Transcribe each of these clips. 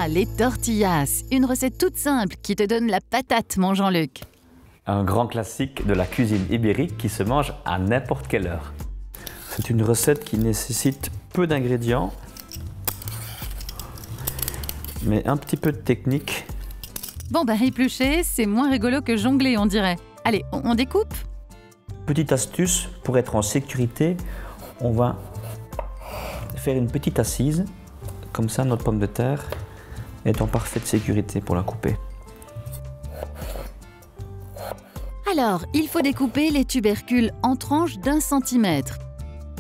voilà, les tortillas, une recette toute simple qui te donne la patate, mon Jean-Luc. Un grand classique de la cuisine ibérique qui se mange à n'importe quelle heure. C'est une recette qui nécessite peu d'ingrédients, mais un petit peu de technique. Bon bah éplucher, c'est moins rigolo que jongler, on dirait. Allez, on découpe? Petite astuce, pour être en sécurité, on va faire une petite assise. Comme ça, notre pomme de terre est en parfaite sécurité pour la couper. Alors, il faut découper les tubercules en tranches d'1 centimètre,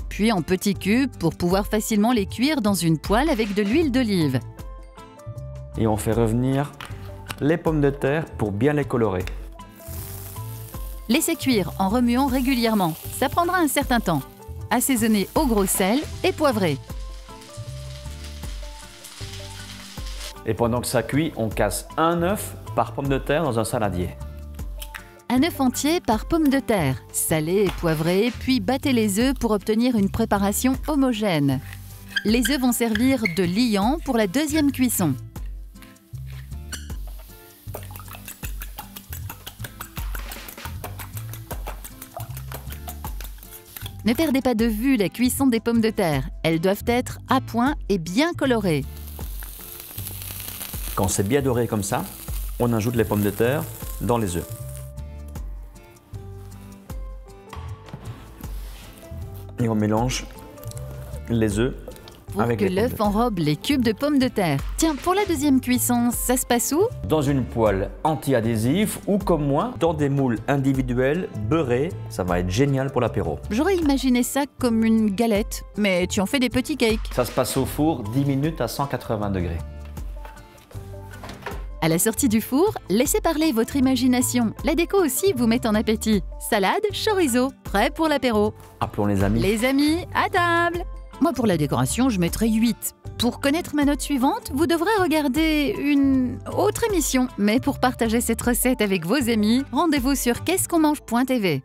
puis en petits cubes pour pouvoir facilement les cuire dans une poêle avec de l'huile d'olive. Et on fait revenir les pommes de terre pour bien les colorer. Laissez cuire en remuant régulièrement, ça prendra un certain temps. Assaisonner au gros sel et poivré. Et pendant que ça cuit, on casse un œuf par pomme de terre dans un saladier. Un œuf entier par pomme de terre, salé et poivré, puis battez les œufs pour obtenir une préparation homogène. Les œufs vont servir de liant pour la deuxième cuisson. Ne perdez pas de vue la cuisson des pommes de terre. Elles doivent être à point et bien colorées. Quand c'est bien doré comme ça, on ajoute les pommes de terre dans les œufs. Et on mélange les œufs Pour avec que les pommes de l'œuf terre. enrobe les cubes de pommes de terre. Tiens, pour la deuxième cuisson, ça se passe où? Dans une poêle anti-adhésif ou comme moi, dans des moules individuels beurrés. Ça va être génial pour l'apéro. J'aurais imaginé ça comme une galette, mais tu en fais des petits cakes. Ça se passe au four 10 minutes à 180 degrés. À la sortie du four, laissez parler votre imagination. La déco aussi vous met en appétit. Salade, chorizo, prêt pour l'apéro. Appelons les amis. Les amis, à table! Moi, pour la décoration, je mettrai 8. Pour connaître ma note suivante, vous devrez regarder une autre émission. Mais pour partager cette recette avec vos amis, rendez-vous sur qu'est-ce qu'on mange.tv.